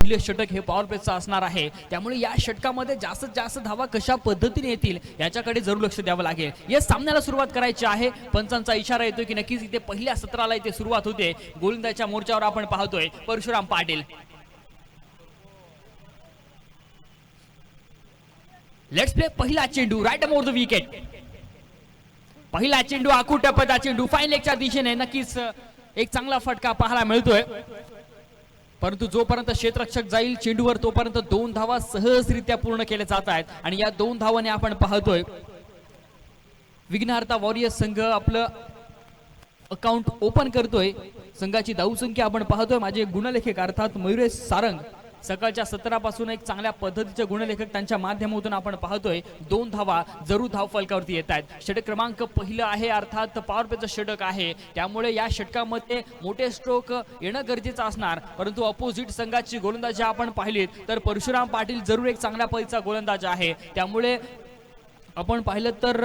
पहिले षटक हे पॉवर प्लेचं असणार आहे, त्यामुळे या षटकामध्ये जास्तीत जास्त धावा कशा पद्धतीने येतील याच्याकडे जरूर लक्ष द्यावं लागेल। या सामन्याला सुरुवात करायची आहे, पंचांचा इशारा येतोय की नक्कीच इथे पहिल्या सत्राला इथे सुरुवात होते। गोलंदाजाच्या मोर्चावर आपण पाहतोय परशुराम पाटील। लेट्स प्ले पहिला चेंडू राईट मोर द विकेट। पहिला चेंडू आखूड टप्प्याचा चेंडू फाईन लेगच्या दिशेने, नक्कीच एक चांगला फटका पाहायला मिळतोय, परंतु जोपर्यंत क्षेत्ररक्षक जाईल चेंडूवर तोपर्यंत 2 धावा सहजरित्या पूर्ण केल्या जात आहेत आणि या 2 धावाने आपण पाहतोय विघ्नहर्ता वॉरियर्स संघ आपलं अकाउंट ओपन करतोय। संघाची धावसंख्या आपण पाहतोय, माझे गुणलेखक अर्थात मयुरेश सारंग सकाळच्या सत्रापासून एक चांगल्या पद्धतीचे गुणलेखक त्यांच्या माध्यमातून आपण पाहतोय 2 धावा जरूर धाव फलकावरती येत आहेत। षटक क्रमांक पहिलं आहे, अर्थात पॉवर प्लेचं षटक आहे, त्यामुळे या षटकामध्ये मोठे स्ट्रोक येणं गरजेचं असणार, परंतु अपोजिट संघाची गोलंदाजी आपण पाहिलीत तर परशुराम पाटील जरूर एक चांगल्या पद्धतीचा गोलंदाज आहे, त्यामुळे आपण पाहिलं तर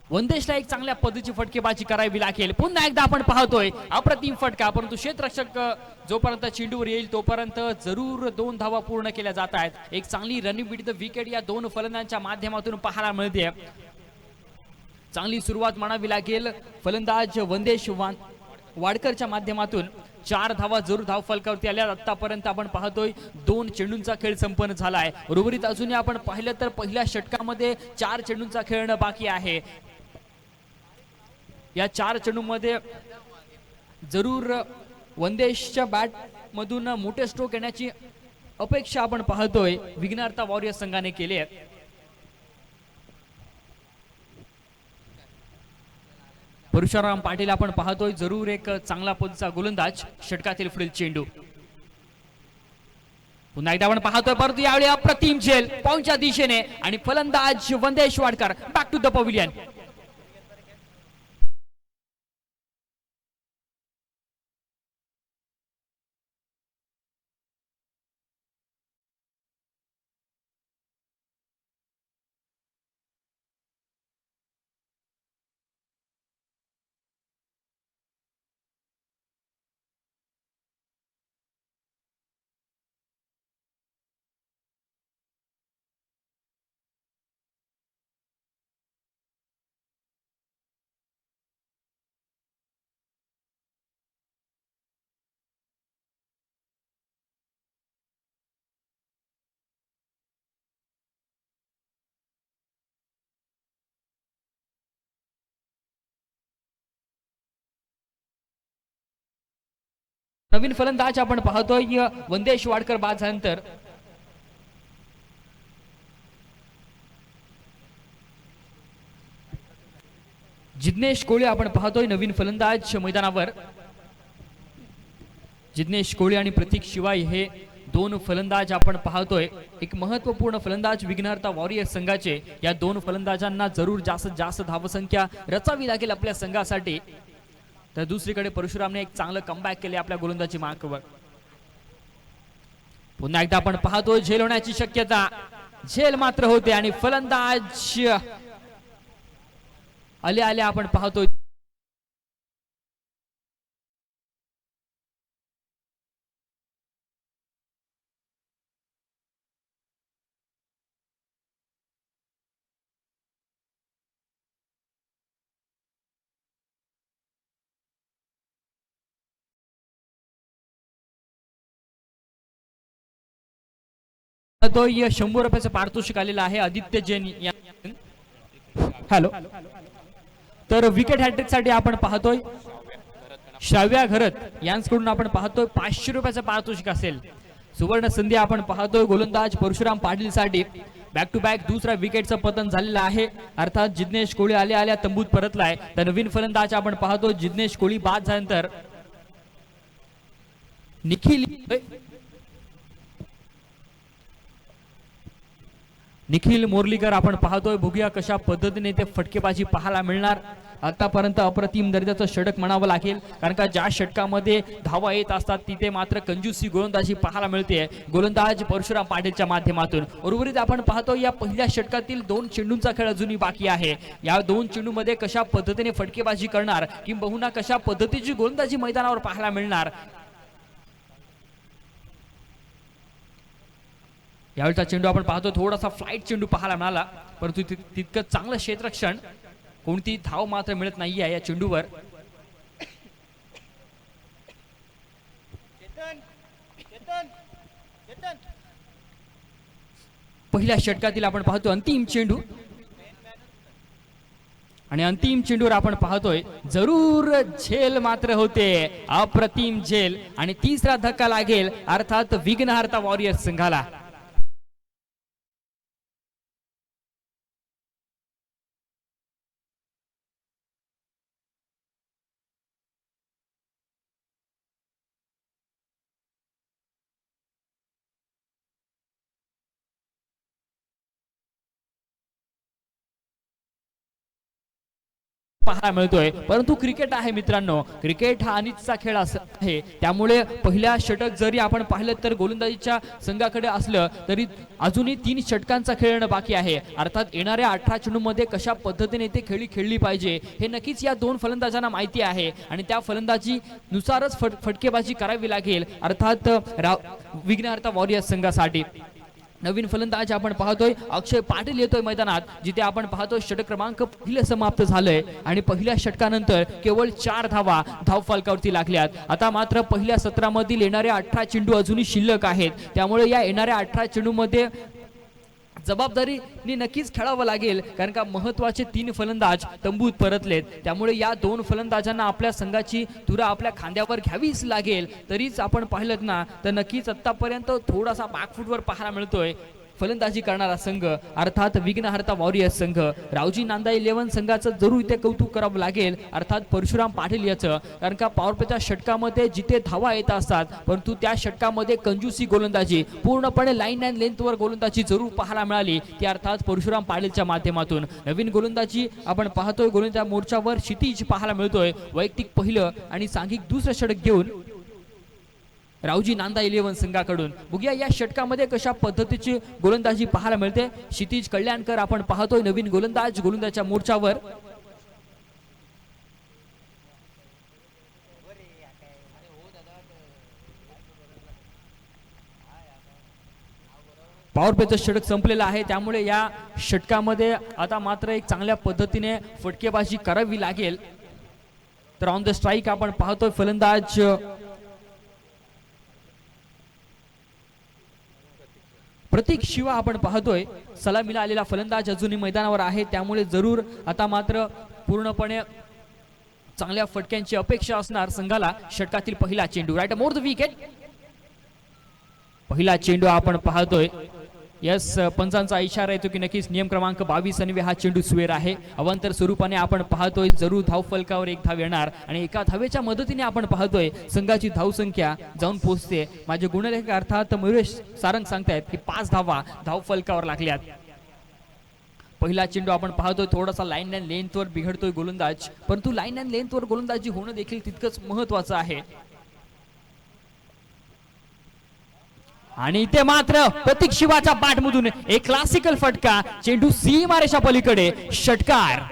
वंदेशला एक चांगल्या पद्धतीची फटकेबाजी करावी लागेल। पुन्हा एकदा आपण पाहतोय अप्रतिम फटका, परंतु क्षेत्ररक्षक जोपर्यंत चेंडूवर येईल तोपर्यंत जरूर 2 धावा पूर्ण केल्या जात आहेत। एक चांगली रनिंग बीट द विकेट या 2 फलंदाजांच्या माध्यमातून पाहायला मिळते। चांगली सुरुवात म्हणावी लागेल फलंदाज वंदेश वाडकरच्या माध्यमातून 4 धावा जरूर धाव फलकावरती आल्या। आतापर्यंत आपण पाहतोय 2 चेंडूंचा खेळ संपन्न झालाय। उर्वरित अजूनही आपण पाहिलं तर पहिल्या षटकामध्ये 4 चेंडूंचा खेळणं बाकी आहे। या 4 चेंडूंमध्ये जरूर वंदेशच्या बॅट मधून मोठे स्ट्रोक येण्याची अपेक्षा आपण पाहतोय विघ्नहर्ता वॉरियर्स संघाने केली आहे। परशुराम पाटील आपण पाहतोय जरूर एक चांगला पद्धतीचा गोलंदाज। षटकातील पुढील चेंडू पुन्हा एकदा आपण पाहतोय, परंतु यावेळी अप्रतिम झेल पाऊंच्या दिशेने आणि फलंदाज Vandesh Wadkar back to the pavilion. नवीन फलंदाज आपण पाहतोय वंदेश वाडकर बाद झाल्यानंतर जिग्नेश कोळी आपण पाहतोय नवीन फलंदाज मैदानावर। जिग्नेश कोळी आणि प्रतीक शिवाय हे 2 फलंदाज आपण पाहतोय। एक महत्त्वपूर्ण फलंदाज विघ्नहर्ता वॉरियर्स संघाचे। या 2 फलंदाजांना जरूर जास्तीत जास्त धावसंख्या रचावी लागेल आपल्या संघासाठी। तर दुसरीकडे परशुरामने एक चांगलं कमबॅक केले आपल्या गोलंदाजी मार्कवर। पुन्हा एकदा आपण पाहतोय झेल होण्याची शक्यता, झेल मात्र होते आणि फलंदाज आले आले आपण पाहतोय तो 100 रुपयाचं पारितोषिक आलेलं आहे आदित्य जैन। हॅलो, तर विकेट हॅट्रिक साठी आपण पाहतोय श्राव्या घरत यांच्याकडून आपण पाहतोय 500 रुपयाचं पारितोषिक असेल। सुवर्ण संधी आपण पाहतोय गोलंदाज परशुराम पाटील साठी। बॅक टू बॅक दुसरा विकेटचं पतन झालेलं आहे, अर्थात जिग्नेश कोळी आले आल्या तंबूत परतलाय। तर नवीन फलंदाज आपण पाहतोय जिग्नेश कोळी बाद झाल्यानंतर निखिल मोर्लीकर आपण पाहतोय। बघूया कशा पद्धतीने ते फटकेबाजी पाहायला मिळणार। आतापर्यंत अप्रतिम दर्जाचं षटक म्हणावं लागेल, कारण का ज्या षटकामध्ये धावा येत असतात तिथे मात्र कंजूसी गोलंदाजी पाहायला मिळते गोलंदाज परशुराम पाटीलच्या माध्यमातून। उर्वरित आपण पाहतो या पहिल्या षटकातील 2 चेंडूंचा खेळ अजूनही बाकी आहे। या 2 चेंडूमध्ये कशा पद्धतीने फटकेबाजी करणार किंबहुना कशा पद्धतीची गोलंदाजी मैदानावर पाहायला मिळणार यावेळचा चेंडू आपण पाहतो थोडासा फ्लाईट चेंडू पाहायला मिळाला, परंतु तितकं चांगलं क्षेत्ररक्षण, कोणती धाव मात्र मिळत नाहीये या चेंडूवर. पहिल्या षटकातील आपण पाहतो अंतिम चेंडू, आणि अंतिम चेंडूवर आपण पाहतोय जरूर झेल मात्र होते, अप्रतिम झेल, आणि तिसरा धक्का लागेल अर्थात विघ्नहर्ता वॉरियर्स संघाला. पाहायला मिळतोय, परंतु क्रिकेट आहे मित्रांनो, क्रिकेट हा अनिच्छा खेळ आहे. त्यामुळे पहिल्या षटक जरी आपण पाहिलं तर गोलंदाजीच्या संघाकडे असलं तरी अजूनही 3 षटकांचा खेळणं बाकी आहे. अर्थात येणाऱ्या 18 चेंडूमध्ये कशा पद्धतीने ते खेळली पाहिजे हे नक्कीच या 2 फलंदाजांना माहिती आहे, आणि त्या फलंदाजी नुसारच फटकेबाजी करावी लागेल अर्थात विघ्नहर्ता वॉरियर्स संघासाठी. नवीन फलंदाज आपण पाहतोय अक्षय पाटील येतोय मैदानात, जिथे आपण पाहतोय षटक क्रमांक पहिले समाप्त झालंय, आणि पहिल्या षटकानंतर केवळ 4 धावा धावफलकावरती लागल्यात. आता मात्र पहिल्या सत्रामधील येणारे 18 चेंडू अजूनही शिल्लक आहेत, त्यामुळे या येणाऱ्या 18 चेंडूमध्ये जबाबदारीने नक्कीच खेळावं लागेल, कारण का महत्वाचे 3 फलंदाज तंबूत परतलेत. त्यामुळे या 2 फलंदाजांना आपल्या संघाची तुरा आपल्या खांद्यावर घ्यावीच लागेल. तरीच आपण पाहिलं ना तर नक्कीच आतापर्यंत थोडासा बॅकफुटवर पाहायला मिळतोय फलंदाजी करणारा संघ अर्थात विघ्नहर्ता वॉरियर्स संघ. रावजी नांदा 11 संघाचं जरूर इथे कौतुक करावं लागेल अर्थात परशुराम पाटील याचं, कारण का पॉवर प्लेच्या षटकामध्ये जिथे धावा येत असतात, परंतु त्या षटकामध्ये कंजूसी गोलंदाजी, पूर्णपणे लाईन अँड लेंथवर गोलंदाजी जरूर पाहायला मिळाली, ती अर्थात परशुराम पाटीलच्या माध्यमातून. नवीन गोलंदाजी आपण पाहतोय, गोलंदाज मोर्चावर क्षितिज पाहायला मिळतोय, वैयक्तिक पहिलं आणि सांघिक दुसरं षटक घेऊन रावजी नांदा 11 संघाकडून. बघूया या षटकामध्ये कशा पद्धतीची गोलंदाजी पाहायला मिळते. क्षितिज कल्याणकर आपण पाहतोय नवीन गोलंदाजच्या मोर्चावर. पॉवर प्लेचं षटक संपलेलं आहे, त्यामुळे या षटकामध्ये आता मात्र एक चांगल्या पद्धतीने फटकेबाजी करावी लागेल. तर ऑन द स्ट्राईक आपण पाहतोय फलंदाज प्रतीक शिवा आपण पाहतोय, सलामीला आलेला फलंदाज अजूनही मैदानावर आहे, त्यामुळे जरूर आता मात्र पूर्णपणे चांगल्या फटक्यांची अपेक्षा असणार संघाला. षटकातील पहिला चेंडू राईट मोर द विकेट, पहिला चेंडू आपण पाहतोय. यस, पंचांचा इशारा येतो की नक्कीच नियम क्रमांक 22 अन्वये हा चेंडू स्वेर आहे. अवांतर स्वरूपाने आपण पाहतोय जरूर धाव फलकावर 1 धाव येणार, आणि एका धावेच्या मदतीने आपण पाहतोय संघाची धावसंख्या जाऊन पोहोचते. माझे गुणलेखक अर्थात मयुरेश सारंग सांगतायत की 5 धावा धाव फलकावर लागल्यात. पहिला चेंडू आपण पाहतोय थोडासा लाईन अँड लेंथवर बिघडतोय गोलंदाज, परंतु लाईन अँड लेंथवर गोलंदाजी होणं देखील तितकंच महत्वाचं आहे. आणि इथे मात्र प्रतीक शिवाच्या बॅटमधून एक क्लासिकल फटका, चेंडू सीमारेषा पलीकडे, षटकार.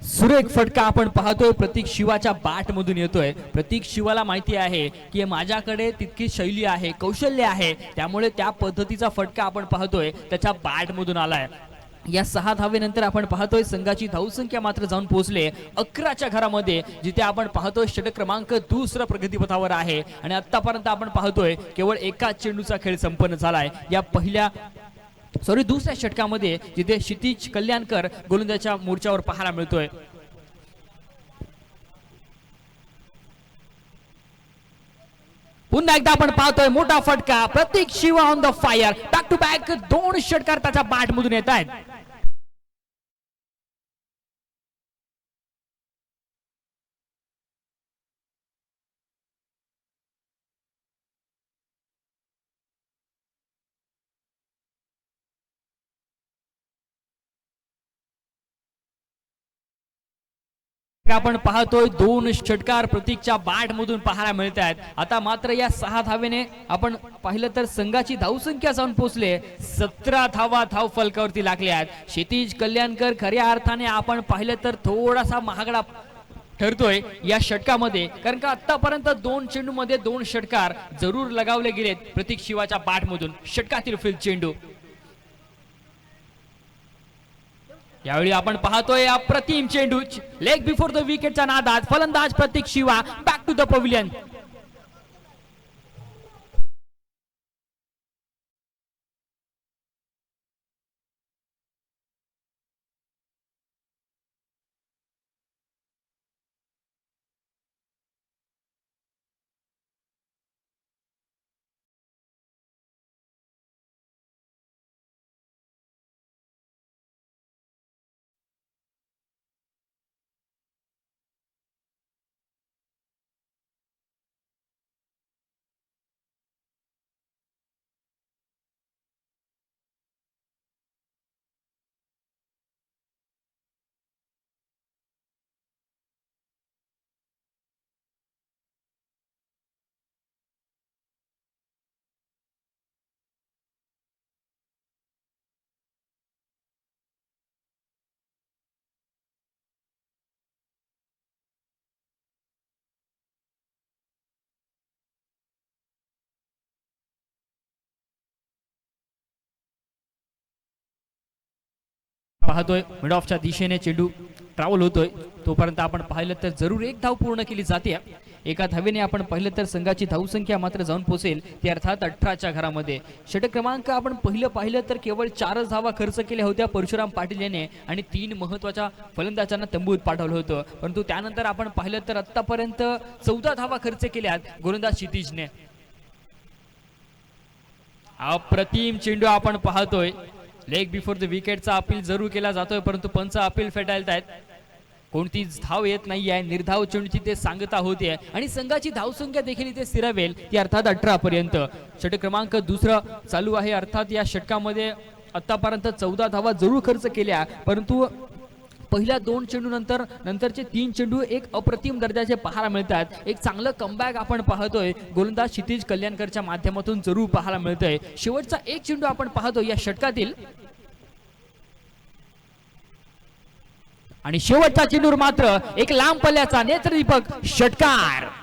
सुरेख फटका आपण पाहतोय प्रतीक शिवाच्या बॅट मधून येतोय. प्रतीक शिवाला माहिती आहे की माझ्याकडे तितकी शैली आहे, कौशल्य आहे, त्यामुळे त्या पद्धतीचा फटका आपण पाहतोय त्याच्या बॅट मधून आलाय. या 6 धावेनंतर आपण पाहतोय संघाची धावसंख्या मात्र जाऊन पोहोचले 11च्या घरामध्ये, जिथे आपण पाहतोय षटक क्रमांक 2 प्रगतीपथावर आहे, आणि आतापर्यंत आपण पाहतोय केवळ एका चेंडूचा खेळ संपन्न झालाय या दुसऱ्या षटकामध्ये, जिथे क्षितिज कल्याणकर गोलंदाजाच्या मोर्चावर पाहायला मिळतोय. पुन्हा एकदा आपण पाहतोय मोठा फटका, Pratik Shiva on the fire, back to back 2 षटकार त्याच्या बॅट मधून येत आहेत. आपण पाहतोय दोन षटकार प्रतीकच्या बॅट मधून पाहायला मिळत आहेत. आता मात्र या 6 धावेने आपण पाहिलं तर संघाची धावसंख्या जाऊन पोहोचले 17 धावा धाव फलकावरती लागल्या आहेत. क्षितिज कल्याणकर खऱ्या अर्थाने आपण पाहिलं तर थोडासा महागडा ठरतोय या षटकामध्ये, कारण का आतापर्यंत 2 चेंडू मध्ये 2 षटकार जरूर लगावले गेलेत प्रतीक शिवाच्या बॅट मधून. षटकातील फील्ड चेंडू यावेळी आपण पाहतोय अप्रतिम चेंडू लेग बिफोर द विकेटच्या नादात फलंदाज Pratik Shiva back to the pavilion. पाहतोय मिड ऑफच्या दिशेने चेंडू ट्रॅव्हल होतोय. तोपर्यंत आपण पाहिलं तर जरूर एक धाव पूर्ण केली जाते. एका धावेने आपण पाहिलं तर संघाची धावसंख्या मात्र जाऊन पोहोचेल ती अर्थात 18च्या घरामध्ये. षटक क्रमांक आपण पाहिलं तर केवळ 4च धावा खर्च केल्या होत्या परशुराम पाटील याने आणि 3 महत्वाच्या फलंदाजांना तंबूत पाठवलं होतं. परंतु त्यानंतर आपण पाहिलं तर आतापर्यंत 14 धावा खर्च केल्यात गोलंदाज क्षितिजने. अप्रतिम चेंडू आपण पाहतोय लेग बिफोर द विकेटचा अपील जरूर केला जातोय, परंतु पंच अपील फेटाळत आहेत. कोणतीच धाव येत नाही आहे. निर्धाव चेंडूची ते सांगता होते आणि संघाची धावसंख्या देखील इथे स्थिरावेल ती अर्थात 18 पर्यंत. षटक क्रमांक दुसरा चालू आहे. अर्थात या षटकामध्ये आतापर्यंत 14 धावा जरूर खर्च केल्या, परंतु पहिल्या 2 चेंडू नंतरचे 3 चेंडू एक अप्रतिम दर्जाचे पाहायला मिळतात. एक चांगलं कमबॅक आपण पाहतोय गोलंदाज क्षितिज कल्याणकरच्या माध्यमातून जरूर पाहायला मिळतंय. शेवटचा एक चेंडू आपण पाहतोय या षटकातील आणि शेवटचा चेंडूवर मात्र एक लांब पल्ल्याचा नेत्रदीपक षटकार.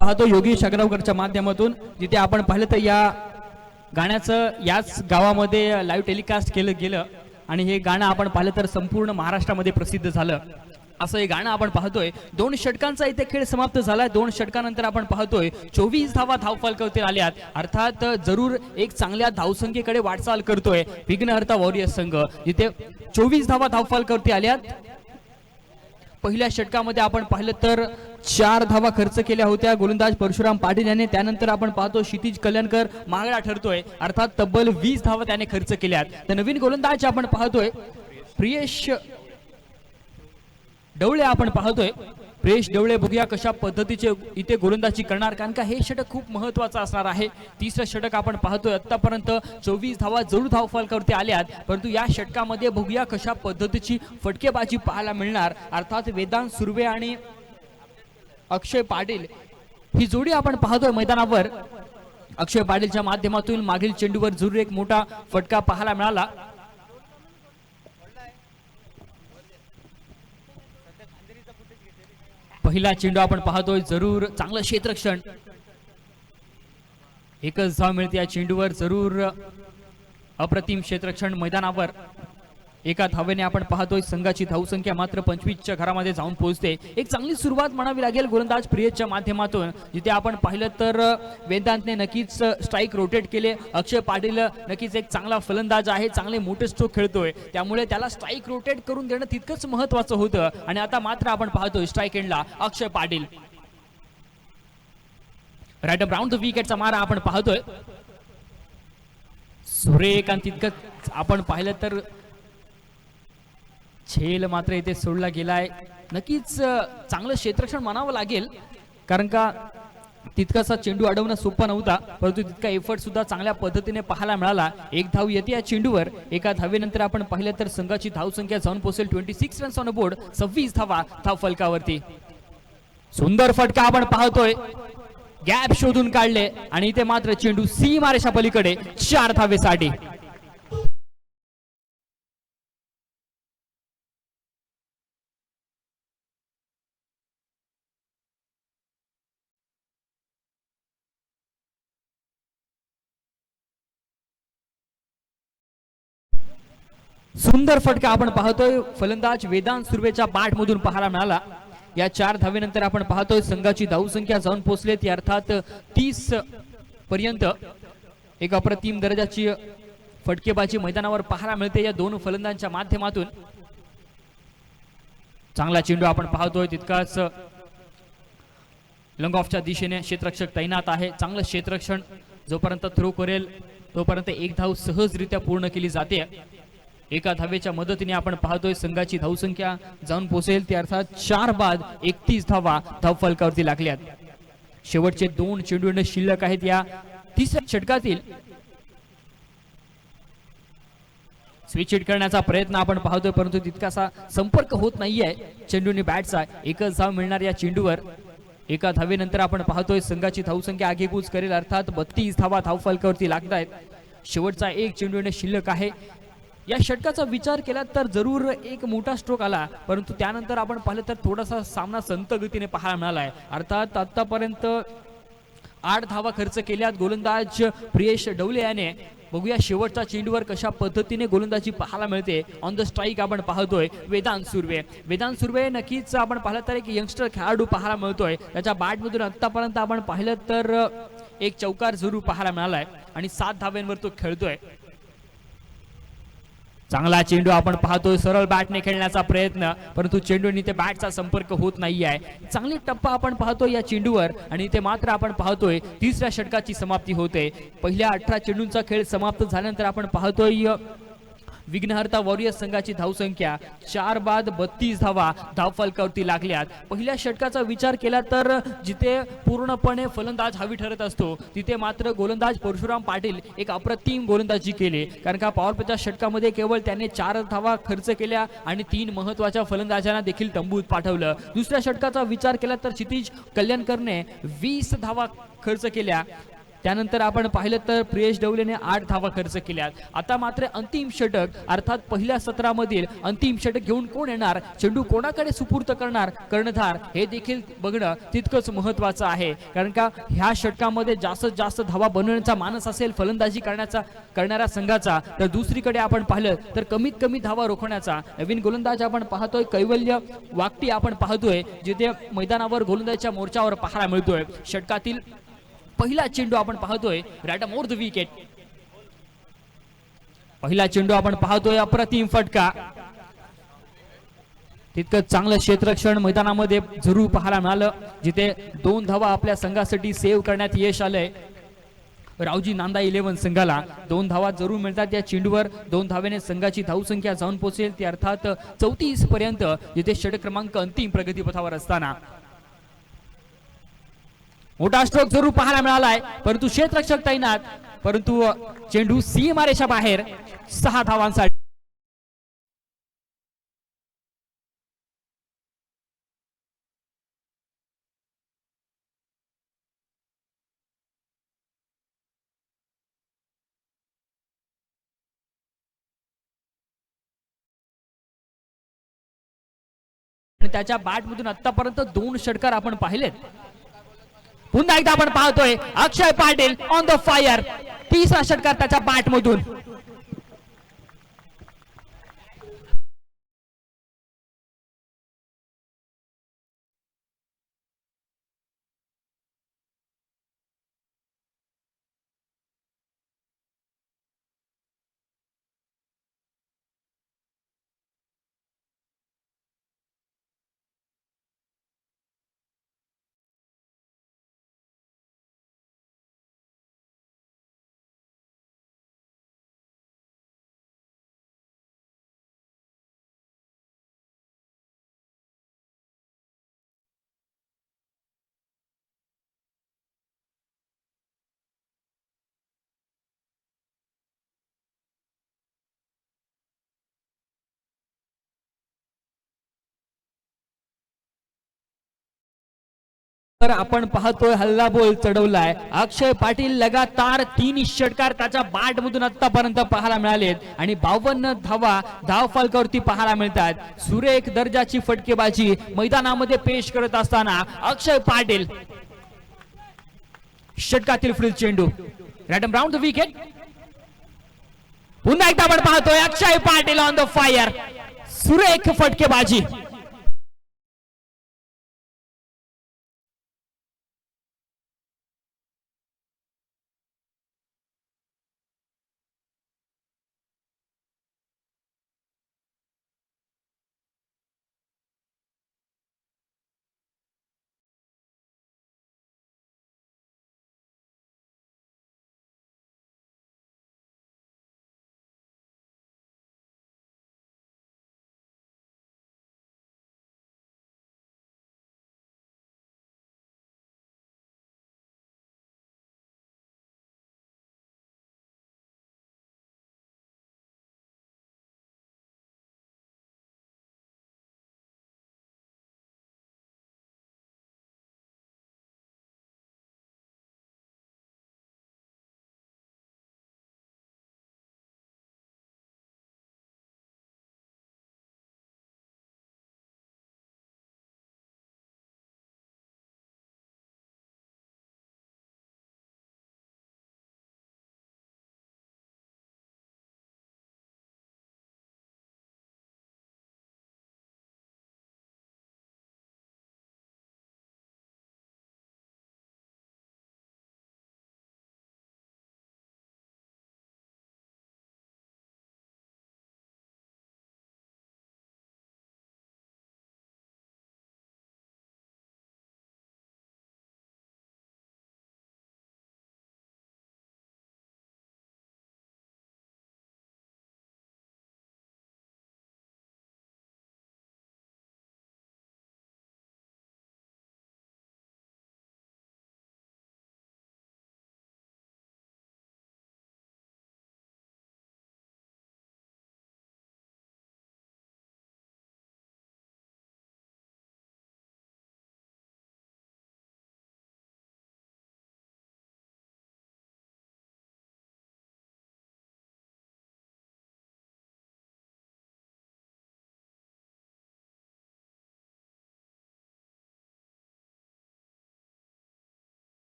पाहतो योगेश अग्रवकरच्या माध्यमातून, जिथे आपण पाहिलं तर या गाण्याचं याच गावामध्ये लाईव्ह टेलिकास्ट केलं गेलं आणि हे गाणं आपण पाहिलं तर संपूर्ण महाराष्ट्रामध्ये प्रसिद्ध झालं. असं हे गाणं आपण पाहतोय. 2 षटकांचा इथे खेळ समाप्त झालाय. 2 षटकानंतर आपण पाहतोय 24 धावा धाव फलकावरती आल्यात. अर्थात जरूर एक चांगल्या धावसंख्येकडे वाटचाल करतोय विघ्नहर्ता वॉरियर्स संघ, जिथे 24 धावा धाव फलकावरती आल्यात. पहिल्या षटकामध्ये आपण पाहिलं तर 4 धावा खर्च केल्या होत्या गोलंदाज परशुराम पाटील याने. त्यानंतर आपण पाहतो क्षितिज कल्याणकर महागडा ठरतोय, अर्थात तब्बल 20 धावा त्याने खर्च केल्यात. तर नवीन गोलंदाज आपण पाहतोय प्रियेश डवळे. आपण पाहतोय प्रियेश डवळे. बघूया कशा पद्धतीचे इथे गोलंदाजी करणार, कारण का हे षटक खूप महत्वाचं असणार आहे. तिसरं षटक आपण पाहतोय. आतापर्यंत 24 धावा जरूर धाव फलकावरती आल्यात, परंतु या षटकामध्ये बघूया कशा पद्धतीची फटकेबाजी पाहायला मिळणार. अर्थात वेदांत सुर्वे आणि अक्षय पाटील ही जोडी आपण पाहतोय मैदानावर. अक्षय पाटीलच्या माध्यमातून मागील चेंडूवर जरूर एक मोठा फटका पाहायला मिळाला. पहिला चेंडू आपण पाहतोय जरूर चांगलं क्षेत्ररक्षण. एकच धाव मिळते या चेंडूवर. जरूर अप्रतिम क्षेत्ररक्षण मैदानावर. एका धावेने आपण पाहतोय संघाची धावसंख्या मात्र 25च्या घरामध्ये जाऊन पोहोचते। एक चांगली सुरुवात म्हणावी लागेल गोलंदाज प्रियेशच्या माध्यमातून, जिथे आपण पाहिलं तर वेदांतने नक्कीच स्ट्राईक रोटेट केले। अक्षय पाटील नक्कीच एक चांगला फलंदाज आहे, चांगले मोठे स्ट्रोक खेळतोय, त्यामुळे त्याला स्ट्राईक रोटेट करून देणं तितकंच महत्त्वाचं होतं। आणि आता मात्र आपण पाहतोय स्ट्राईक एंडला Akshay Patil right up round the विकेटचा मारा आपण पाहतोय सुरेख, आणि तितकंच आपण पाहिलं तर झेल मात्र इथे सोडला गेलाय। नक्कीच चांगलं क्षेत्ररक्षण म्हणावं लागेल, कारण का तितकासा चेंडू अडवणं सोपं नव्हता, परंतु तितका एफर्ट सुद्धा चांगल्या पद्धतीने पाहायला मिळाला। एक धाव येते या चेंडूवर। एका धावेनंतर आपण पाहिलं तर संघाची धावसंख्या जाऊन पोहोचेल 26 रन्स ऑन बोर्ड, 26 धावा धाव फलकावरती। सुंदर फटका आपण पाहतोय, गॅप शोधून काढले आणि इथे मात्र चेंडू सीमारेषा पलीकडे 4 धावेसाठी। सुंदर फटका आपण पाहतोय फलंदाज वेदांत सुर्वेच्या बॅट मधून पाहायला मिळाला। या 4 धावेनंतर आपण पाहतोय संघाची धावसंख्या जाऊन पोहोचले ती अर्थात 30 पर्यंत। एक अप्रतिम दर्जाची फटकेबाजी मैदानावर पाहायला मिळते या दोन फलंदाजांच्या माध्यमातून। चांगला चेंडू आपण पाहतोय, तितकाच लॉंग ऑफच्या दिशेने क्षेत्ररक्षक तैनात आहे। चांगलं क्षेत्ररक्षण, जोपर्यंत थ्रो करेल तोपर्यंत एक धाव सहजरित्या पूर्ण केली जाते। एका धावेच्या मदतीने आपण पाहतोय संघाची धावसंख्या जाऊन पोहोचेल ती अर्थात 4 बाद 31 धावा धाव फलकावरती लागल्यात। शेवटचे 2 चेंडू शिल्लक आहेत या तिसऱ्या षटकातील। स्विच हिट करण्याचा प्रयत्न आपण पाहतोय, परंतु तितकासा संपर्क होत नाहीये चेंडूने बॅटचा। एकच धाव मिळणार या चेंडूवर। एका धावेनंतर आपण पाहतोय संघाची धावसंख्या आगेकूच करेल, अर्थात 32 धावा धाव फलकावरती लागतायत। शेवटचा एक चेंडू शिल्लक आहे। या षटकाचा विचार केला तर जरूर एक मोठा स्ट्रोक आला, परंतु त्यानंतर आपण पाहिलं तर थोडासा सामना संत गतीने पाहायला मिळालाय। अर्थात आतापर्यंत 8 धावा खर्च केल्यात गोलंदाज प्रियेश डवले याने। बघूया शेवटच्या चेंडूवर कशा पद्धतीने गोलंदाजी पाहायला मिळते। ऑन द स्ट्राईक आपण पाहतोय वेदांत सुर्वे। वेदांत सुर्वे नक्कीच आपण पाहिलं तर एक यंगस्टर खेळाडू पाहायला मिळतोय। त्याच्या बॅटमधून आतापर्यंत आपण पाहिलं तर एक चौकार जरूर पाहायला मिळालाय आणि 7 धाव्यांवर तो खेळतोय। चांगला चेंडू आपण पाहतोय, सरळ बॅटने खेळण्याचा प्रयत्न, परंतु चेंडूने ते बॅटचा संपर्क होत नाहीये। चांगली टप्पा आपण पाहतोय या चेंडूवर आणि ते मात्र आपण पाहतोय तिसऱ्या षटकाची समाप्ती होते। पहिल्या 18 चेंडूंचा खेळ समाप्त झाल्यानंतर आपण पाहतोय विघ्नहर्ता वॉरियर्स संघाची धावसंख्या 4 बाद 32 धावा धाव फलकावरती लागल्यात। पहिल्या षटकाचा विचार केला तर जिथे पूर्णपणे फलंदाज हवी ठरत असतो, तिथे मात्र गोलंदाज परशुराम पाटील एक अप्रतिम गोलंदाजी केली, कारण का पॉवर प्लेच्या षटकामध्ये केवळ त्याने 4 धावा खर्च केल्या आणि 3 महत्त्वाच्या फलंदाजांना देखील तंबूत पाठवलं। दुसऱ्या षटकाचा विचार केला तर क्षितिज कल्याणकरने 20 धावा खर्च केल्या। त्यानंतर आपण पाहिलं तर प्रियेश डवलेने 8 धावा खर्च केल्यात। आता मात्र अंतिम षटक, अर्थात पहिल्या सत्रामधील अंतिम षटक घेऊन कोण येणार, चेंडू कोणाकडे सुपूर्त करणार कर्णधार, हे देखील बघणं तितकंच महत्त्वाचं आहे, कारण का ह्या षटकामध्ये जास्तीत जास्त धावा बनवण्याचा मानस असेल फलंदाजी करणाऱ्या संघाचा, तर दुसरीकडे आपण पाहिलं तर कमीत कमी धावा रोखण्याचा नवीन गोलंदाज आपण पाहतोय कैवल्य वागटी आपण पाहतोय, जिथे मैदानावर गोलंदाजीच्या मोर्चावर पाहायला मिळतोय। षटकातील पहिला चेंडू आपण पाहतोय राईट मोर द विकेट। पहिला चेंडू आपण पाहतोय, अप्रतिम फटका, तितकं चांगलं क्षेत्ररक्षण मैदानामध्ये जरूर पाहायला मिळालं, जिथे 2 धावा आपल्या संघासाठी सेव्ह करण्यात यश आलंय। रावजी नांदा 11 संघाला 2 धावा जरूर मिळतात या चेंडूवर। 2 धावेने संघाची धावसंख्या जाऊन पोहोचेल ती अर्थात 34 पर्यंत, जिथे षटक क्रमांक अंतिम प्रगतीपथावर असताना मोठा स्ट्रोक जरूर पाहायला मिळालाय, परंतु क्षेत्ररक्षक तैनात, परंतु चेंडू सीमारेषा बाहेर 6 धावांसाठी। त्याच्या बॅटमधून आतापर्यंत 2 षटकार आपण पाहिलेत। पुन्हा एकदा आपण पाहतोय अक्षय पाटील ऑन द फायर, 30रा षटकार त्याच्या बॅटमधून। तर आपण पाहतोय हल्ला बोल चढवलाय अक्षय पाटील लगातार 3 षटकार त्याच्या बॅट मधून आतापर्यंत पाहायला मिळालेत आणि 52 धावा धाव फलकावरती पाहायला मिळतात. सुरेख दर्जाची फटकेबाजी मैदानामध्ये पेश करत असताना अक्षय पाटील षटकातील फ्रील चेंडू रॅटम राऊंड द विकेट. पुन्हा एकदा आपण पाहतोय अक्षय पाटील ऑन द फायर. सुरेख फटकेबाजी.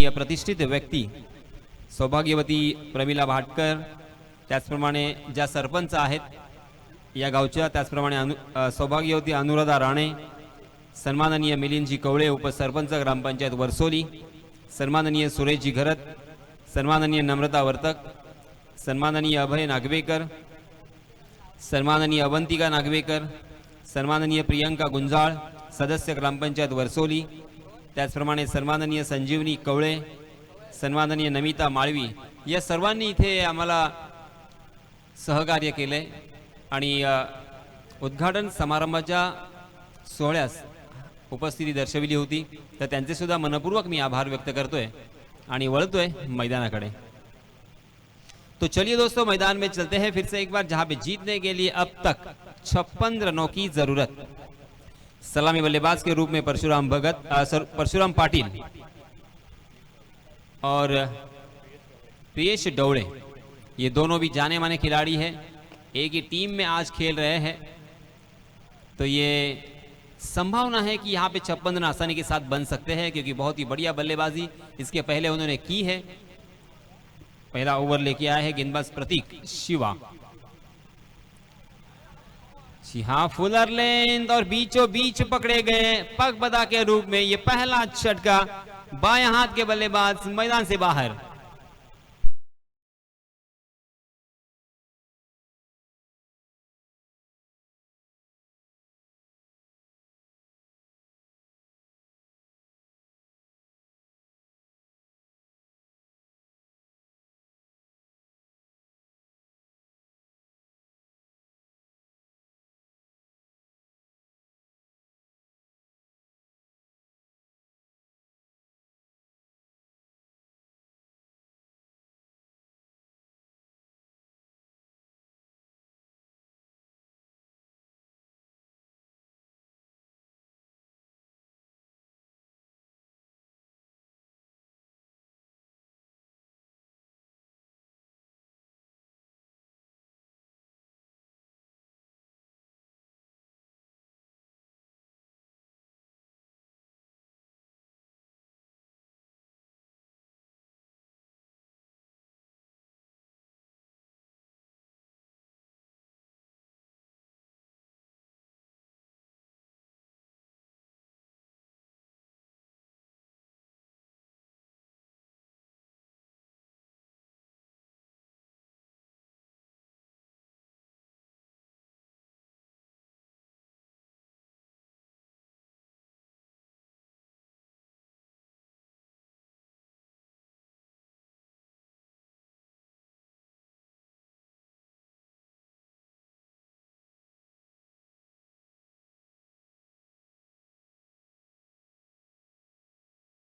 काही प्रतिष्ठित व्यक्ती सौभाग्यवती प्रमिला भाटकर, त्याचप्रमाणे ज्या सरपंच आहेत या गावच्या, त्याचप्रमाणे सौभाग्यवती अनुराधा राणे, सन्माननीय मिलिंदजी कवळे उपसरपंच ग्रामपंचायत वर्सोली, सन्माननीय सुरेशजी घरत, सन्माननीय नम्रता वर्तक, सन्माननीय अभय नागवेकर, सन्माननीय अवंतिका नागवेकर, सन्माननीय प्रियंका गुंजाळ सदस्य ग्रामपंचायत वर्सोली, त्याचप्रमाणे सन्माननीय संजीवनी कवळे, सन्माननीय नमिता माळवी, या सर्वांनी इथे आम्हाला सहकार्य केले आणि उद्घाटन समारंभाच्या सोहळ्यास उपस्थिती दर्शविली होती। तर त्यांचे सुद्धा मनपूर्वक मी आभार व्यक्त करतोय आणि वळतोय मैदानाकडे। तो चलिए दोस्तों, मैदान में चलते हैं फिर से एक बार, जहां पे जीतने के लिए अब तक 56 रनों की जरूरत। सलामी बल्लेबाज के रूप में परशुराम पाटिल और प्रियेश डौड़े, ये दोनों भी जाने माने खिलाड़ी हैं, एक ही टीम में आज खेल रहे हैं। तो ये संभावना है कि यहाँ पे 56 रन आसानी के साथ बन सकते हैं, क्योंकि बहुत ही बढ़िया बल्लेबाजी इसके पहले उन्होंने की है। पहला ओवर लेके आया है गेंदबाज प्रतीक शिवा। जी हाँ, फुलर लेंथ और बीचों बीच पकड़े गए पग बदा के रूप में ये पहला झटका, बाएं हाथ के बल्लेबाज मैदान से बाहर।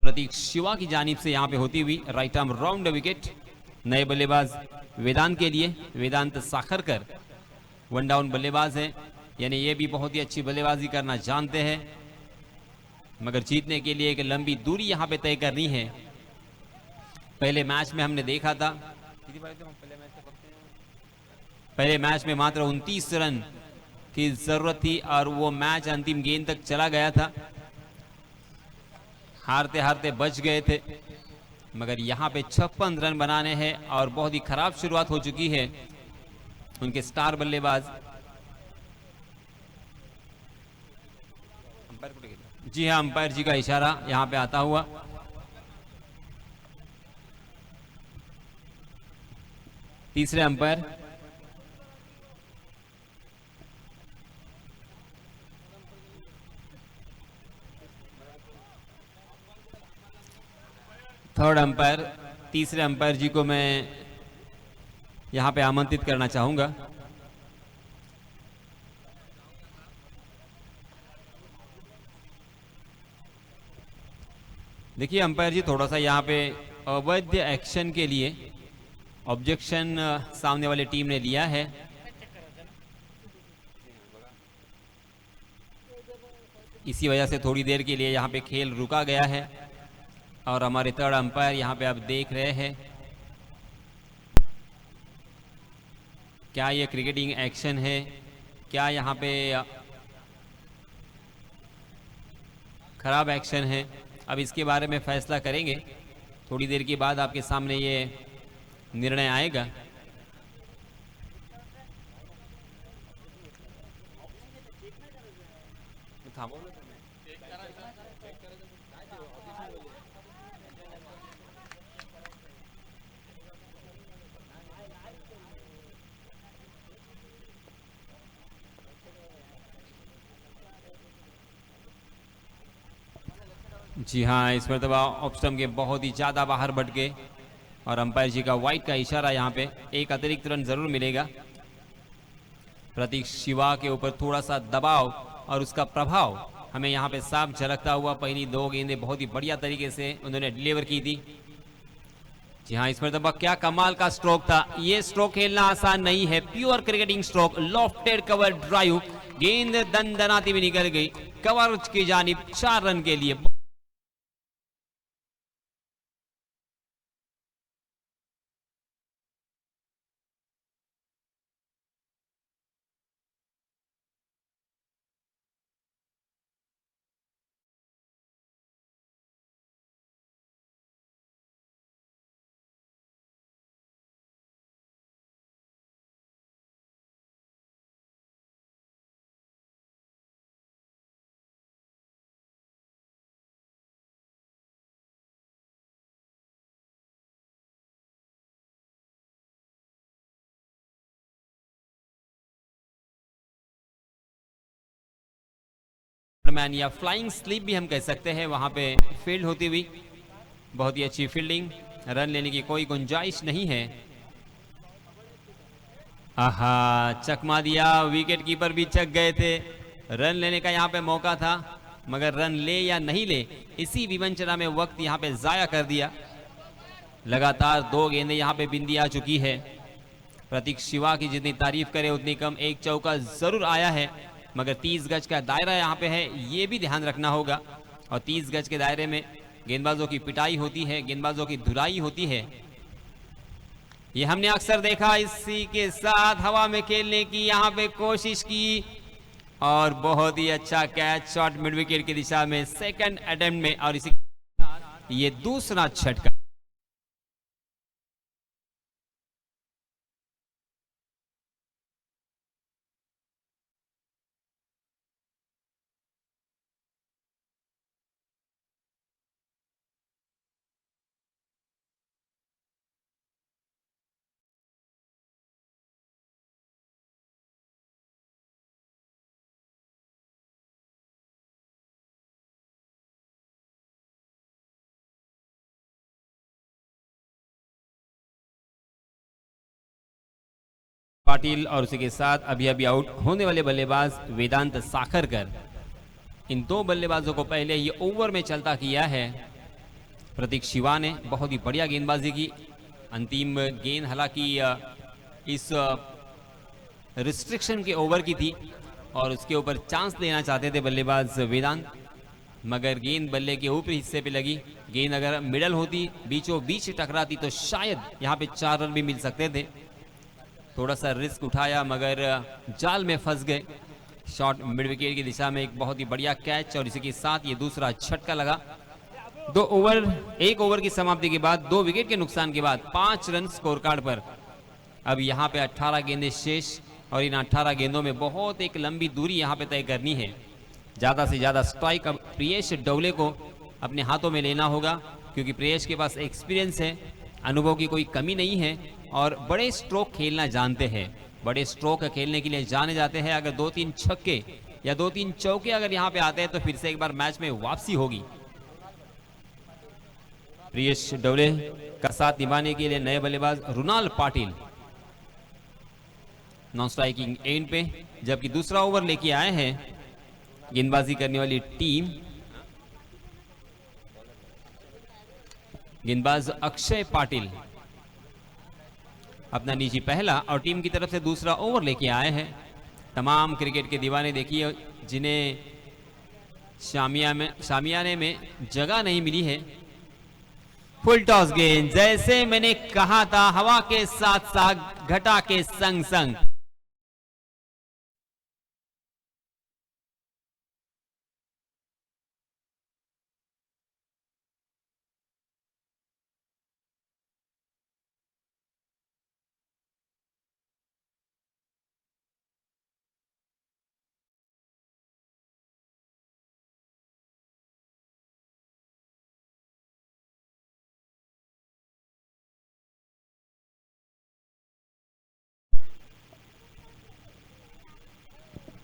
प्रतीक शिवा की जानिब से यहां पे होती हुई राइट आर्म राउंड विकेट। नए बल्लेबाज वेदांत के लिए वेदांत साखरकर वन डाउन बल्लेबाज है, यानी ये भी बहुत ही अच्छी बल्लेबाजी करना जानते हैं, मगर जीतने के लिए एक लंबी दूरी यहां पे तय करनी है। पहले मैच में हमने देखा था, पहले मैच में मात्र 29 रन की जरूरत थी और वो मैच अंतिम गेंद तक चला गया था, हारते हारते बच गए थे। मगर यहाँ पे 56 रन बनाने हैं और बहुत ही खराब शुरुआत हो चुकी है उनके स्टार बल्लेबाज। जी हाँ, अंपायर जी का इशारा यहाँ पे आता हुआ। तीसरे अंपायर थर्ड अंपायर, तीसरे अंपायर जी को मैं यहां पे आमंत्रित करना चाहूंगा। देखिए अंपायर जी, थोड़ा सा यहाँ पे अवैध एक्शन के लिए ऑब्जेक्शन सामने वाली टीम ने लिया है। इसी वजह से थोड़ी देर के लिए यहाँ पे खेल रुका गया है और हमारे थर्ड अंपायर यहाँ पे आप देख रहे हैं क्या ये क्रिकेटिंग एक्शन है, क्या यहाँ पे खराब एक्शन है। अब इसके बारे में फैसला करेंगे थोड़ी देर के बाद आपके सामने ये निर्णय आएगा। जी हाँ, इस मरतबा ऑफ स्टंप के बहुत ही ज़्यादा बाहर बढ़ गए और अंपायर जी का वाइट का इशारा, यहाँ पे एक अतिरिक्त रन जरूर मिलेगा। प्रतीक शिवा के ऊपर थोड़ा सा दबाव और उसका प्रभाव हमें यहाँ पे साफ झलकता हुआ। पहली 2 गेंदें बहुत ही बढ़िया तरीके से उन्होंने डिलीवर की थी। जी हाँ, इस मरतबा क्या कमाल का स्ट्रोक था। ये स्ट्रोक खेलना आसान नहीं है, pure cricketing stroke, lofted cover drive, गेंद दनदनाती भी निकल गई कवर की जानिब 4 रन के लिए। मैन या फ्लाइंग स्लीप भी हम कह सकते हैं, वहां पे फील्ड होती हुई बहुत ही अच्छी फील्डिंग, रन लेने की कोई गुंजाइश नहीं है। आहा, चकमा दिया, विकेट कीपर भी चक गए थे। रन लेने का यहाँ पे मौका था, मगर रन ले या नहीं ले, इसी विवंचना में वक्त यहाँ पे जाया कर दिया। लगातार 2 गेंदें यहाँ पे बिंदी आ चुकी है। प्रतीक शिवा की जितनी तारीफ करे उतनी कम। एक चौका जरूर आया है, मगर 30 गज का दायरा यहाँ पे है, ये भी ध्यान रखना होगा। और 30 गज के दायरे में गेंदबाजों की पिटाई होती है, गेंदबाजों की धुलाई होती है। ये हमने अक्सर देखा। इसी के साथ हवा में खेलने की यहाँ पे कोशिश की और बहुत ही अच्छा कैच, शॉट मिड विकेट की दिशा में सेकंड अटेम्प्ट में, और इसी ये दूसरा छटका। पाटिल और उसी के साथ अभी अभी आउट होने वाले बल्लेबाज वेदांत साखरकर। इन 2 बल्लेबाजों को पहले ये ओवर में चलता किया है। प्रतीक शिवा ने बहुत ही बढ़िया गेंदबाजी की। अंतिम गेंद हालांकि इस रिस्ट्रिक्शन के ओवर की थी और उसके ऊपर चांस लेना चाहते थे बल्लेबाज वेदांत, मगर गेंद बल्ले के ऊपरी हिस्से पे लगी। गेंद अगर मिडल होती, बीचों बीच टकराती, तो शायद यहाँ पे 4 रन भी मिल सकते थे। थोड़ा सा रिस्क उठाया मगर जाल में फंस गए। शॉट मिड विकेट की दिशा में एक बहुत ही बढ़िया कैच, और इसी के साथ ये दूसरा झटका लगा। 1 ओवर की समाप्ति के बाद 2 विकेट के नुकसान के बाद 5 रन स्कोर कार्ड पर। अब यहाँ पे 18 गेंदें शेष, और इन 18 गेंदों में बहुत एक लंबी दूरी यहाँ पे तय करनी है। ज़्यादा से ज़्यादा स्ट्राइक अब प्रियेश डोले को अपने हाथों में लेना होगा, क्योंकि प्रियेश के पास एक्सपीरियंस है, अनुभव की कोई कमी नहीं है और बड़े स्ट्रोक खेलना जानते हैं। बड़े स्ट्रोक खेलने के लिए जाने जाते हैं। अगर 2-3 छक्के या 2-3 चौके अगर यहाँ पे आते हैं तो फिर से एक बार मैच में वापसी होगी। प्रियेश डोले का साथ निभाने के लिए नए बल्लेबाज रुनाल पाटिल नॉन स्ट्राइकिंग एंड पे, जबकि दूसरा ओवर लेके आए हैं गेंदबाजी करने वाली टीम। गेंदबाज अक्षय पाटिल अपना निजी पहला और टीम की तरफ से दूसरा ओवर लेके आए हैं। तमाम क्रिकेट के दीवाने देखिए जिन्हें शामियाने में जगह नहीं मिली है। फुल टॉस गेंद, जैसे मैंने कहा था, हवा के साथ साथ घटा के संग संग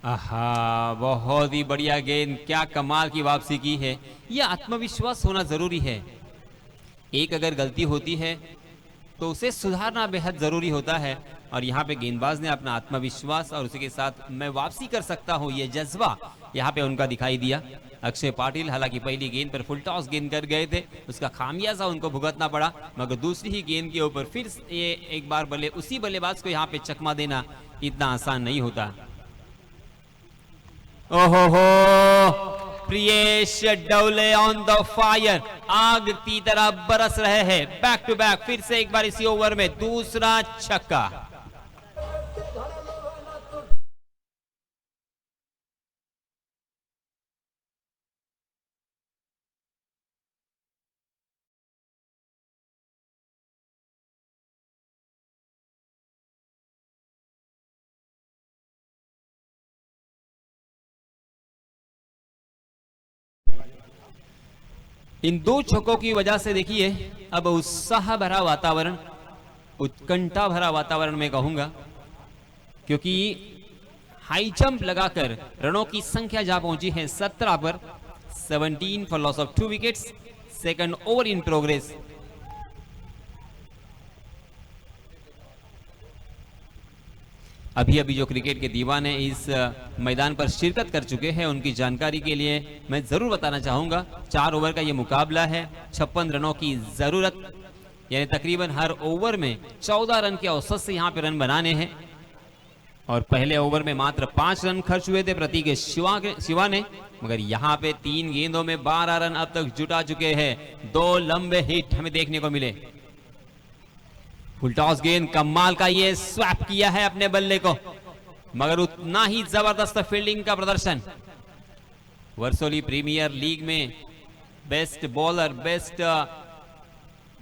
आहा, बहुत ही बढ़िया गेंद, क्या कमाल की वापसी की है। यह आत्मविश्वास होना जरूरी है। एक अगर गलती होती है तो उसे सुधारना बेहद जरूरी होता है, और यहाँ पे गेंदबाज ने अपना आत्मविश्वास और उसी के साथ मैं वापसी कर सकता हूँ ये जज्बा यहाँ पे उनका दिखाई दिया। अक्षय पाटिल हालांकि पहली गेंद पर फुल टॉस गेंद कर गए थे, उसका खामियाजा उनको भुगतना पड़ा, मगर दूसरी ही गेंद के ऊपर फिर ये एक बार उसी बल्लेबाज को यहाँ पे चकमा देना इतना आसान नहीं होता। ओहो हो, प्रियेश डोले ऑन द फायर, आग की तरह बरस रहे हैं। बैक टू बैक फिर से एक बार इसी ओवर में दूसरा छक्का। इन दो छक्कों की वजह से देखिए अब उत्साह भरा वातावरण, उत्कंठा भरा वातावरण में कहूंगा, क्योंकि हाई जंप लगाकर रनों की संख्या जा पहुंची है 17 पर। 17 for loss of 2 wickets. Second over in progress. अभी अभी जो क्रिकेट के दीवाने इस मैदान पर शिरकत कर चुके हैं उनकी जानकारी के लिए मैं जरूर बताना चाहूंगा, 4 ओवर का ये मुकाबला है। 56 रनों की जरूरत, यानी तकरीबन हर ओवर में 14 रन के औसत से यहाँ पे रन बनाने हैं, और पहले ओवर में मात्र 5 रन खर्च हुए थे प्रतीक शिवा ने, मगर यहाँ पे 3 गेंदों में 12 रन अब तक जुटा चुके हैं। 2 लंबे हिट हमें देखने को मिले। फुल टॉस गेंद, कमाल का ये स्वैप किया है अपने बल्ले को, मगर उतना ही जबरदस्त फील्डिंग का प्रदर्शन। वर्सोली प्रीमियर लीग में बेस्ट बॉलर, बेस्ट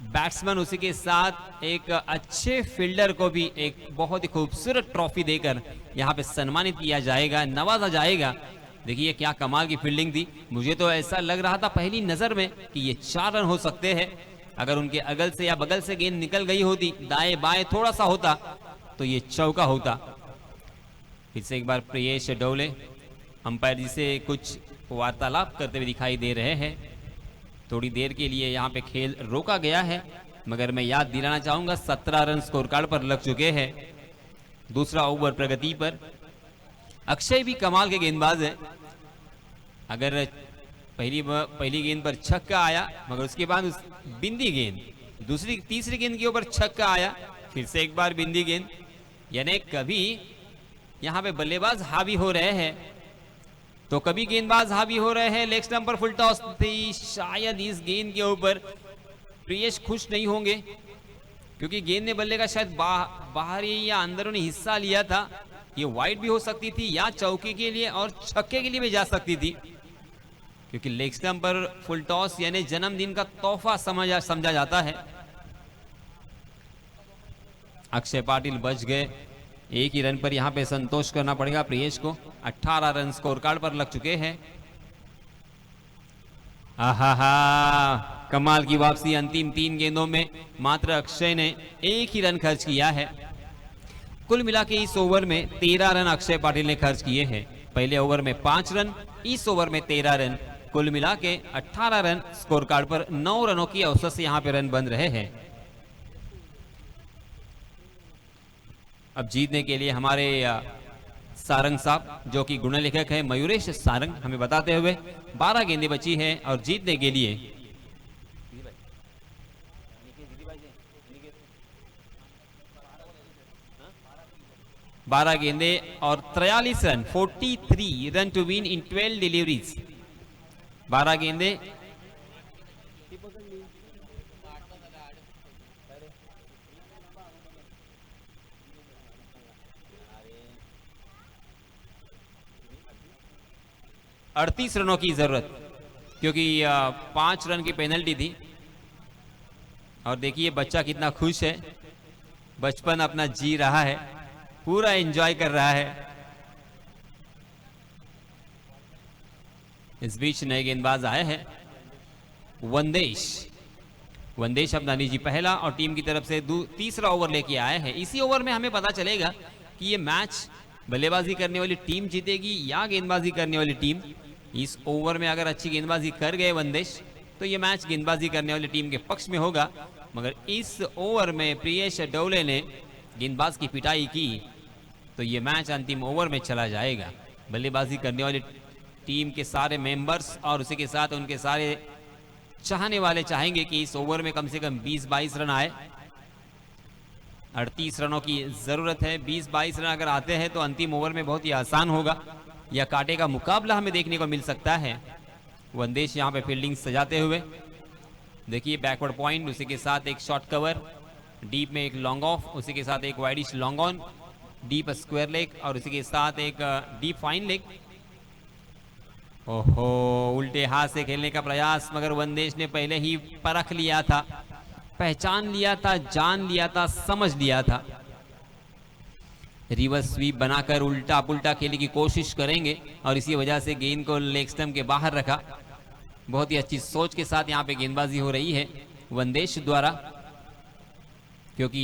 बैट्समैन, उसी के साथ एक अच्छे फील्डर को भी एक बहुत ही खूबसूरत ट्रॉफी देकर यहां पे सम्मानित किया जाएगा, नवाजा जाएगा। देखिए क्या कमाल की फील्डिंग थी। मुझे तो ऐसा लग रहा था पहली नजर में कि ये 4 रन हो सकते हैं। अगर उनके अगल से या बगल से गेंद निकल गई होती, दाएं बाएं थोड़ा सा होता, तो ये चौका होता। फिर से एक बार प्रियेश डोले अंपायर जी से कुछ वार्तालाप करते हुए दिखाई दे रहे हैं। थोड़ी देर के लिए यहाँ पे खेल रोका गया है, मगर मैं याद दिलाना चाहूंगा 17 रन स्कोर कार्ड पर लग चुके हैं। दूसरा ओवर प्रगति पर। अक्षय भी कमाल के गेंदबाज है। अगर पहली गेंद पर छक्का आया, मगर उसके बाद उस बिंदी गेंद, तीसरी गेंद के ऊपर छक्का आया, फिर से एक बार बिंदी गेंद, यानी कभी यहाँ पे बल्लेबाज हावी हो रहे हैं तो कभी गेंदबाज हावी हो रहे हैं। लेग स्टंप पर फुल टॉस थी, शायद इस गेंद के ऊपर प्रियेश खुश नहीं होंगे, क्योंकि गेंद ने बल्ले का शायद बाहरी या अंदरूनी हिस्सा लिया था। ये वाइड भी हो सकती थी या चौके के लिए और छक्के के लिए भी जा सकती थी, क्योंकि लेग स्टंप पर फुल टॉस यानी जन्मदिन का तोहफा समझा जाता है। अक्षय पाटिल बच गए। एक ही रन पर यहां पे संतोष करना पड़ेगा प्रियेश को। 18 रन स्कोर कार्ड पर लग चुके हैं। आहा, कमाल की वापसी। अंतिम 3 गेंदों में मात्र अक्षय ने 1 ही रन खर्च किया है। कुल मिला के इस ओवर में 13 रन अक्षय पाटिल ने खर्च किए हैं। पहले ओवर में 5 रन, इस ओवर में 13 रन, कुल मिला के 18 रन स्कोर कार्ड पर। 9 रनों की औसत से यहां पे रन बन रहे हैं। अब जीतने के लिए हमारे सारंग साहब, जो कि गुणलेखक है मयूरेश सारंग, हमें बताते हुए 12 गेंदें बची हैं और जीतने के लिए 12 गेंदें और 43 run, 43 run to win in 12 deliveries. 12 गेंदें, अड़तीस रनों की जरूरत, क्योंकि 5 रन की पेनल्टी थी। और देखिए बच्चा कितना खुश है, बचपन अपना जी रहा है, पूरा एंजॉय कर रहा है। इस बीच नए गेंदबाज आए हैं। वंदेश अपना निजी पहला और टीम की तरफ से तीसरा ओवर लेके आए हैं। इसी ओवर में हमें पता चलेगा कि ये मैच बल्लेबाजी करने वाली टीम जीतेगी या गेंदबाजी करने वाली टीम? इस ओवर में अगर अच्छी गेंदबाजी कर गए वनदेश तो ये मैच गेंदबाजी करने वाली टीम के पक्ष में होगा, मगर इस ओवर में प्रियेश डोले ने गेंदबाज की पिटाई की तो ये मैच अंतिम ओवर में चला जाएगा। बल्लेबाजी करने वाली टीम के सारे मेंबर्स और उसी के साथ उनके सारे चाहने वाले चाहेंगे कि इस ओवर में कम से कम 20-22 रन आए। 38 रनों की जरूरत है। 20-22 रन अगर आते हैं तो अंतिम ओवर में बहुत ही आसान होगा, या कांटे का मुकाबला हमें देखने को मिल सकता है। वनदेश यहाँ पे फील्डिंग सजाते हुए देखिए, बैकवर्ड पॉइंट, उसी के साथ एक शॉर्ट कवर, डीप में एक लॉन्ग ऑफ, उसी के साथ एक widish long on, deep square leg और उसी के साथ एक डीप फाइन लेग। ओहो, उल्टे हाथ से खेलने का प्रयास, मगर वनदेश ने पहले ही परख लिया था, पहचान लिया था, जान लिया था, समझ लिया था। रिवर्स स्वीप बनाकर उल्टा पुल्टा खेलने की कोशिश करेंगे और इसी वजह से गेंद को लेग स्टंप के बाहर रखा। बहुत ही अच्छी सोच के साथ यहाँ पे गेंदबाजी हो रही है वनदेश द्वारा, क्योंकि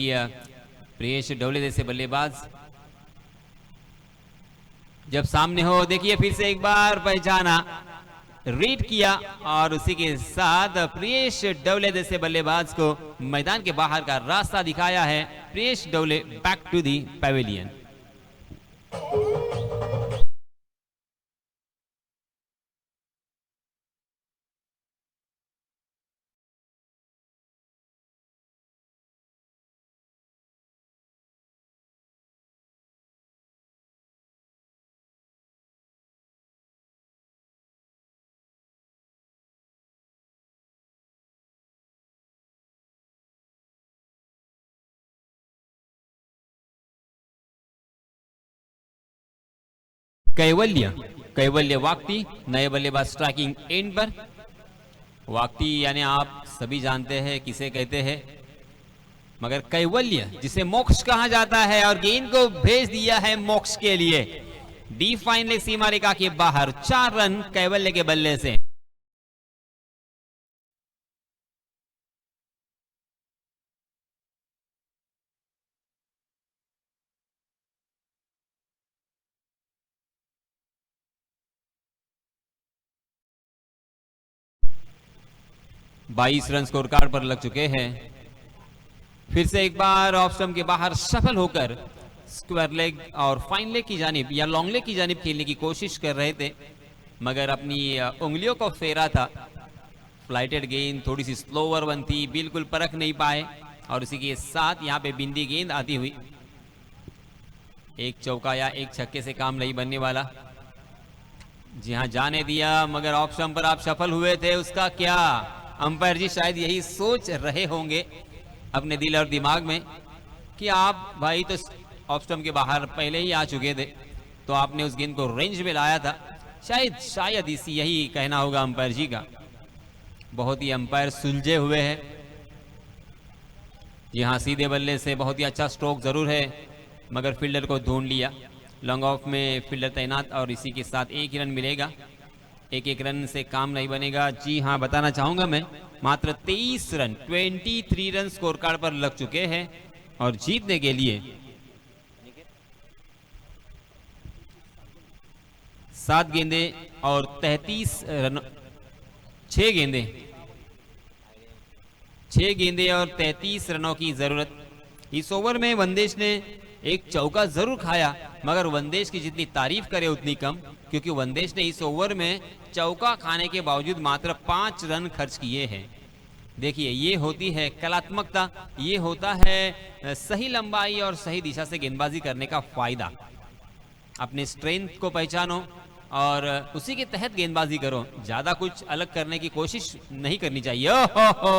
प्रियेश डोले जैसे बल्लेबाज जब सामने हो, देखिए फिर से एक बार पहचाना, रीड किया और उसी के साथ प्रियेश डोले जैसे बल्लेबाज को मैदान के बाहर का रास्ता दिखाया है। प्रियेश डोले बैक टू दी पैवेलियन। कैवल्य, कैवल्य वाक्टी नए बल्लेबाज स्ट्राइकिंग एंड पर। वाक्टी यानी आप सभी जानते हैं किसे कहते हैं, मगर कैवल्य जिसे मोक्ष कहा जाता है, और गेंद को भेज दिया है मोक्ष के लिए। डी फाइन लेग सीमा रेखा के बाहर 4 रन कैवल्य के बल्ले से। 22 रन स्कोर कार्ड पर लग चुके हैं। फिर से एक बार ऑफ स्टंप के बाहर सफल होकर स्क्वायर लेग और फाइन लेग की जानिब या लॉन्ग लेग की जानिब खेलने की कोशिश कर रहे थे, मगर अपनी उंगलियों को फेरा था। फ्लाइटेड गेंद थोड़ी सी स्लोअर बनती, बिल्कुल परख नहीं पाए और इसी के साथ यहाँ पे बिंदी गेंद आती हुई। एक चौका या एक छक्के से काम नहीं बनने वाला। जी हाँ, जाने दिया, मगर ऑफ स्टंप पर आप सफल हुए थे, उसका क्या? अंपायर जी शायद यही सोच रहे होंगे अपने दिल और दिमाग में कि आप भाई तो ऑफ स्टंप के बाहर पहले ही आ चुके थे, तो आपने उस गेंद को रेंज में लाया था। शायद इसी यही कहना होगा अंपायर जी का। बहुत ही अंपायर सुलझे हुए हैं। जी हाँ, सीधे बल्ले से बहुत ही अच्छा स्ट्रोक जरूर है, मगर फील्डर को ढूंढ लिया। लॉन्ग ऑफ में फील्डर तैनात और इसी के साथ एक ही रन मिलेगा। एक रन से काम नहीं बनेगा। जी हाँ, बताना चाहूंगा मैं, मात्र 23 रन 23 रन स्कोर कार्ड पर लग चुके हैं और जीतने के लिए 7 गेंदे और 33 रन, 6 गेंदे और 33 रनों की जरूरत। इस ओवर में वनदेश ने एक चौका जरूर खाया, मगर वनदेश की जितनी तारीफ करे उतनी कम, क्योंकि वनदेश ने इस ओवर में चौका खाने के बावजूद मात्र 5 रन खर्च किए हैं। देखिए, ये होती है कलात्मकता, ये होता है सही लंबाई और सही दिशा से गेंदबाजी करने का फायदा। अपने स्ट्रेंथ को पहचानो और उसी के तहत गेंदबाजी करो। ज्यादा कुछ अलग करने की कोशिश नहीं करनी चाहिए। ओहो,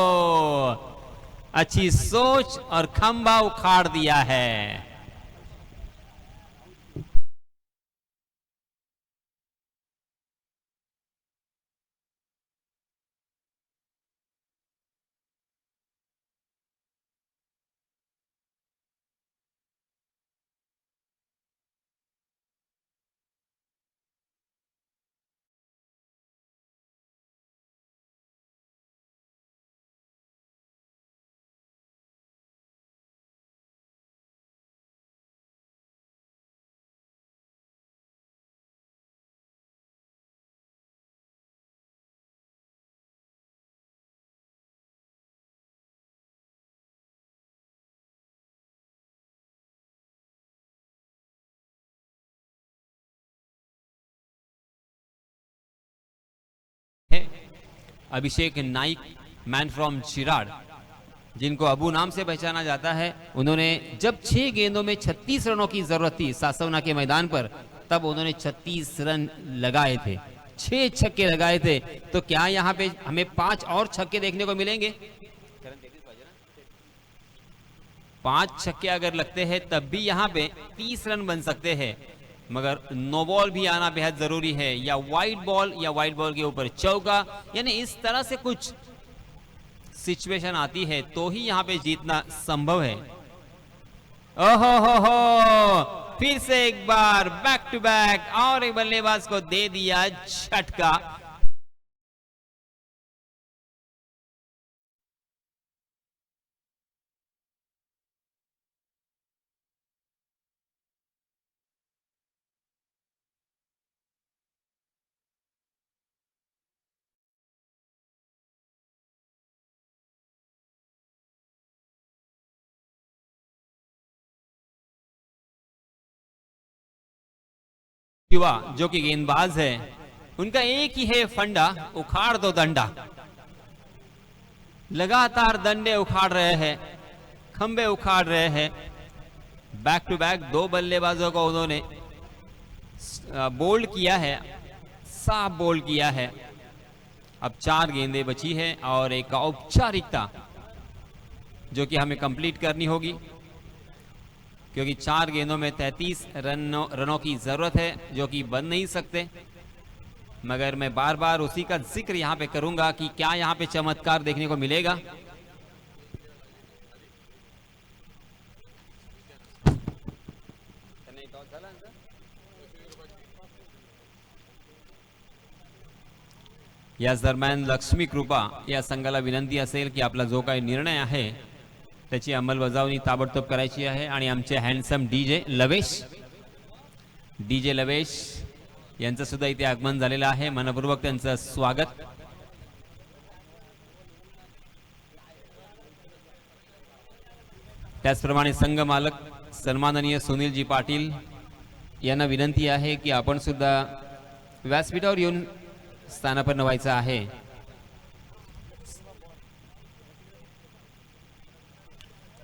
अच्छी सोच और खंभा उखाड़ दिया है। अभिषेक नाइक, मैन फ्रॉम चिराड़, जिनको अबू नाम से पहचाना जाता है, उन्होंने जब 6 गेंदों में 36 रनों की जरूरत थी सासवना के मैदान पर, तब उन्होंने 36 रन लगाए थे, 6 छक्के लगाए थे। तो क्या यहाँ पे हमें 5 और छक्के देखने को मिलेंगे? 5 छक्के अगर लगते हैं तब भी यहाँ पे 30 रन बन सकते हैं, मगर नो बॉल भी आना बेहद जरूरी है, या वाइड बॉल या वाइड बॉल के ऊपर चौका, यानी इस तरह से कुछ सिचुएशन आती है तो ही यहाँ पे जीतना संभव है। ओहो हो, फिर से एक बार बैक टू बैक और एक बल्लेबाज को दे दिया झटका। युवा जो कि गेंदबाज है, उनका एक ही है फंडा, उखाड़ दो डंडा। लगातार डंडे उखाड़ रहे हैं, खंबे उखाड़ रहे हैं। बैक टू बैक 2 बल्लेबाजों को उन्होंने बोल्ड किया है, साफ बोल्ड किया है। अब 4 गेंदें बची है और एक औपचारिकता जो कि हमें कंप्लीट करनी होगी, क्योंकि 4 गेंदों में 33 रनों की जरूरत है, जो कि बन नहीं सकते। मगर मैं बार बार उसी का जिक्र यहाँ पे करूंगा कि क्या यहाँ पे चमत्कार देखने को मिलेगा। याच दरम्यान लक्ष्मी कृपा या संघाला विनंती असेल की आपला जो काही निर्णय आहे त्याची अंमलबजावणी ताबडतोब करायची आहे। आणि आमचे हँडसम डीजे लवेश यांचं सुद्धा इथे आगमन झालेलं आहे, मनपूर्वक त्यांचं स्वागत। त्याचप्रमाणे संघ मालक सन्माननीय सुनीलजी पाटील यांना विनंती आहे की आपण सुद्धा व्यासपीठावर येऊन स्थानापन्न व्हायचं आहे।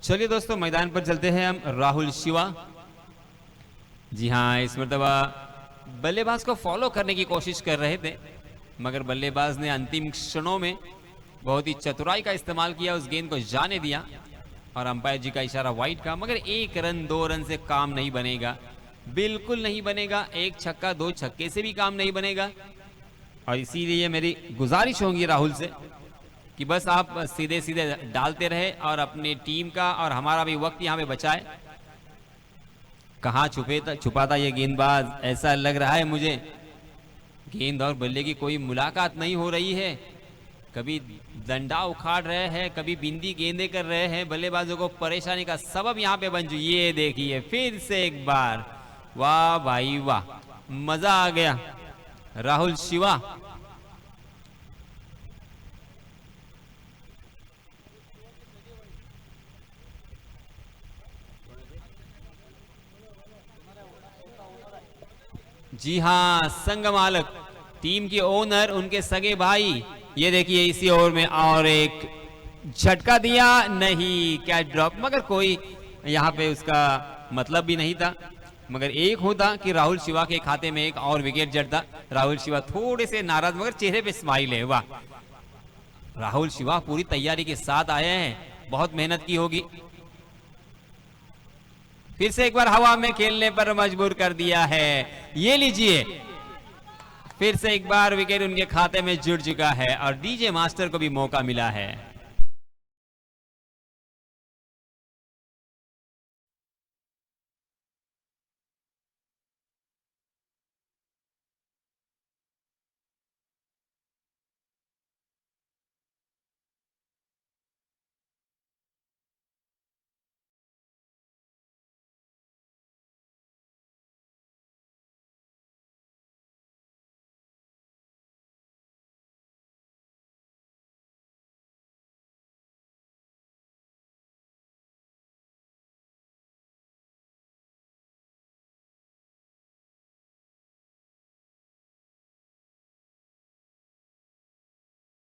चलिए दोस्तों, मैदान पर चलते हैं हम। राहुल शिवा, जी हाँ, इस मरतबा बल्लेबाज को फॉलो करने की कोशिश कर रहे थे, मगर बल्लेबाज ने अंतिम क्षणों में बहुत ही चतुराई का इस्तेमाल किया, उस गेंद को जाने दिया और अंपायर जी का इशारा वाइड का। मगर 1 रन 2 रन से काम नहीं बनेगा, बिल्कुल नहीं बनेगा। 1 छक्का 2 छक्के से भी काम नहीं बनेगा। और इसीलिए मेरी गुजारिश होगी राहुल से कि बस आप सीधे सीधे डालते रहे और अपनी टीम का और हमारा भी वक्त यहाँ पे बचाए। कहाँ छुपाता ये गेंदबाज, ऐसा लग रहा है मुझे गेंद और बल्ले की कोई मुलाकात नहीं हो रही है। कभी डंडा उखाड़ रहे हैं, कभी बिंदी गेंदे कर रहे हैं, बल्लेबाजों को परेशानी का सबब यहाँ पे बन चुकी। ये देखिए फिर से एक बार, वाह भाई वाह, मजा आ गया। राहुल शिवा, जी हाँ, संघ मालक, टीम के ओनर, उनके सगे भाई। ये देखिए इसी ओवर में और एक झटका दिया, नहीं कैच ड्रॉप, मगर कोई यहाँ पे उसका मतलब भी नहीं था। मगर एक होता कि राहुल शिवा के खाते में एक और विकेट जड़ता। राहुल शिवा थोड़े से नाराज, मगर चेहरे पे स्माइल है। वाह, राहुल शिवा पूरी तैयारी के साथ आए हैं, बहुत मेहनत की होगी। फिर से एक बार हवा में खेलने पर मजबूर कर दिया है। ये लीजिए, फिर से एक बार विकेट उनके खाते में जुड़ चुका है और डीजे मास्टर को भी मौका मिला है।